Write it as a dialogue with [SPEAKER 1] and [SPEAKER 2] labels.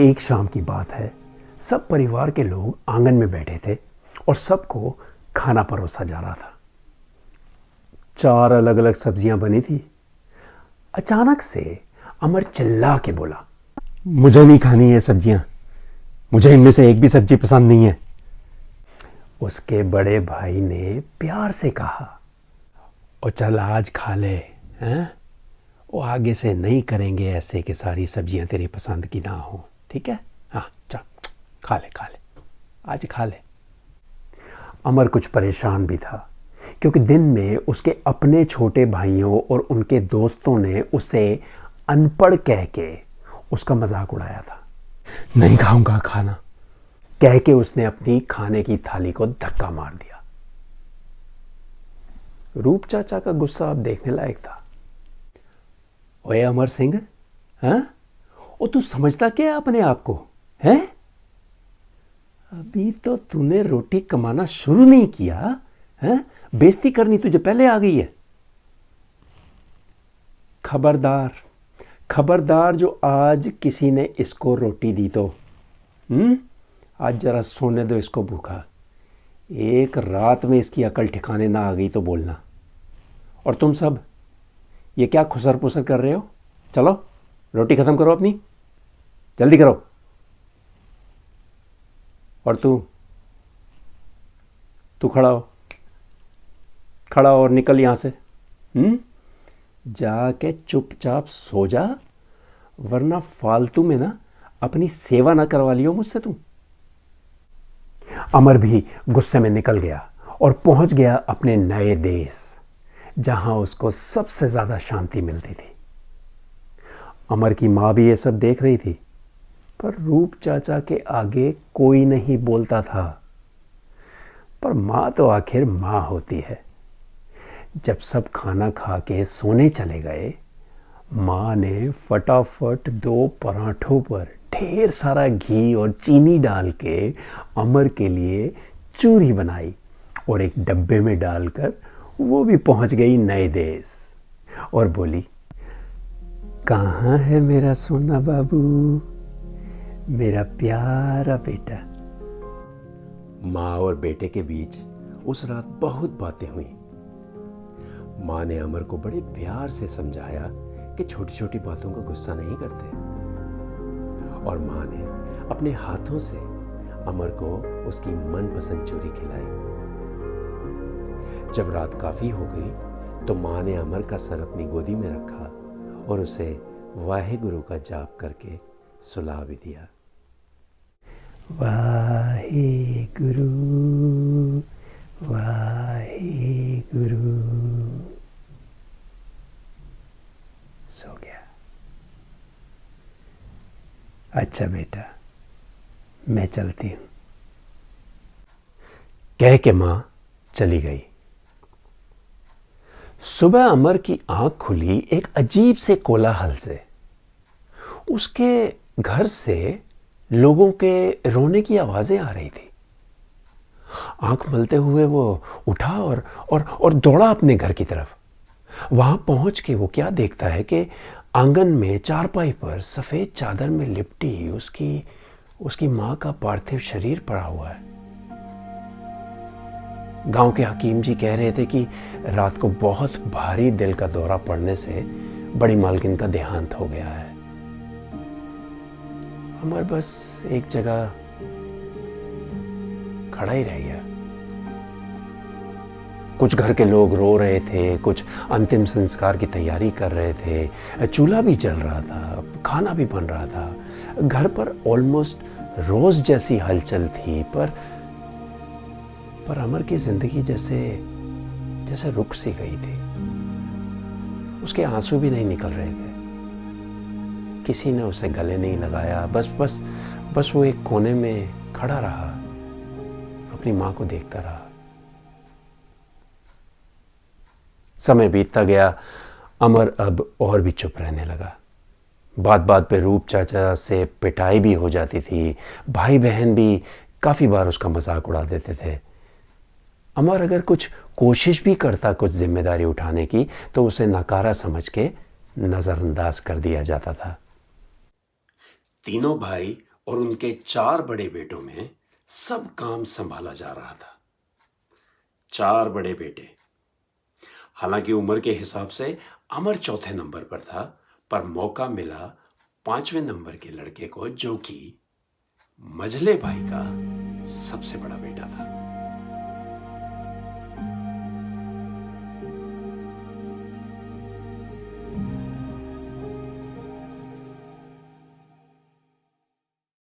[SPEAKER 1] एक शाम की बात है, सब परिवार के लोग आंगन में बैठे थे और सबको खाना परोसा जा रहा था। 4 अलग अलग सब्जियां बनी थी। अचानक से अमर चिल्ला के बोला, मुझे नहीं खानी ये सब्जियां, मुझे इनमें से एक भी सब्जी पसंद नहीं है। उसके बड़े भाई ने प्यार से कहा, और चल आज खा ले, हैं? वो आगे से नहीं करेंगे ऐसे कि सारी सब्जियां तेरी पसंद की ना हो, ठीक है? हाँ चल खा ले, आज खा ले। अमर कुछ परेशान भी था, क्योंकि दिन में उसके अपने छोटे भाइयों और उनके दोस्तों ने उसे अनपढ़ कह के उसका मजाक उड़ाया था। नहीं खाऊंगा खाना कह के उसने अपनी खाने की थाली को धक्का मार दिया। रूप चाचा का गुस्सा अब देखने लायक था। ओए अमर सिंह, हाँ? ओ तू समझता क्या अपने आप को, हैं? अभी तो तूने रोटी कमाना शुरू नहीं किया, हैं? बेइज्जती करनी तुझे पहले आ गई है। खबरदार, खबरदार जो आज किसी ने इसको रोटी दी तो, आज जरा सोने दो इसको भूखा। एक रात में इसकी अकल ठिकाने ना आ गई तो बोलना। और तुम सब ये क्या खुसर पुसर कर रहे हो? चलो रोटी खत्म करो अपनी, जल्दी करो। और तू खड़ा हो, खड़ा हो और निकल यहां से। जाके चुपचाप सो जा, वरना फालतू में ना अपनी सेवा ना करवा लियो मुझसे तुम। अमर भी गुस्से में निकल गया और पहुंच गया अपने नए देश, जहां उसको सबसे ज्यादा शांति मिलती थी। अमर की मां भी ये सब देख रही थी, पर रूप चाचा के आगे कोई नहीं बोलता था। पर मां तो आखिर मां होती है। जब सब खाना खा के सोने चले गए, मां ने फटाफट 2 पराठों पर ढेर सारा घी और चीनी डाल के अमर के लिए चूरी बनाई और एक डब्बे में डालकर वो भी पहुंच गई नए देश और बोली, कहाँ है मेरा सोना बाबू, मेरा प्यारा बेटा। माँ और बेटे के बीच उस रात बहुत बातें हुई। माँ ने अमर को बड़े प्यार से समझाया कि छोटी छोटी बातों का गुस्सा नहीं करते, और माँ ने अपने हाथों से अमर को उसकी मनपसंद चूरी खिलाई। जब रात काफी हो गई तो माँ ने अमर का सर अपनी गोदी में रखा और उसे वाहेगुरु का जाप करके सुला भी दिया। वाहेगुरु वाहेगुरु। सो गया। अच्छा बेटा, मैं चलती हूं, कह के मां चली गई। सुबह अमर की आंख खुली एक अजीब से कोलाहल से। उसके घर से लोगों के रोने की आवाजें आ रही थी। आंख मलते हुए वो उठा और दौड़ा अपने घर की तरफ। वहां पहुंच के वो क्या देखता है कि आंगन में चारपाई पर सफेद चादर में लिपटी उसकी मां का पार्थिव शरीर पड़ा हुआ है। गांव के हकीम जी कह रहे थे कि रात को बहुत भारी दिल का दौरा पड़ने से बड़ी मालकिन का देहांत हो गया है। अमर बस एक जगह खड़ा ही रह गया। कुछ घर के लोग रो रहे थे, कुछ अंतिम संस्कार की तैयारी कर रहे थे, चूल्हा भी जल रहा था, खाना भी बन रहा था। घर पर ऑलमोस्ट रोज जैसी हलचल थी, पर अमर की जिंदगी जैसे रुक सी गई थी। उसके आंसू भी नहीं निकल रहे थे। किसी ने उसे गले नहीं लगाया। बस वो एक कोने में खड़ा रहा, अपनी मां को देखता रहा। समय बीतता गया। अमर अब और भी चुप रहने लगा। बात बात पे रूप चाचा से पिटाई भी हो जाती थी। भाई बहन भी काफी बार उसका मजाक उड़ा देते थे। अमर अगर कुछ कोशिश भी करता कुछ जिम्मेदारी उठाने की, तो उसे नकारा समझ के नजरअंदाज कर दिया जाता था। तीनों भाई और उनके 4 बड़े बेटों में सब काम संभाला जा रहा था। 4 बड़े बेटे। हालांकि उम्र के हिसाब से अमर चौथे नंबर पर था, पर मौका मिला 5वें नंबर के लड़के को, जो कि मझले भाई का सबसे बड़ा बेटा था।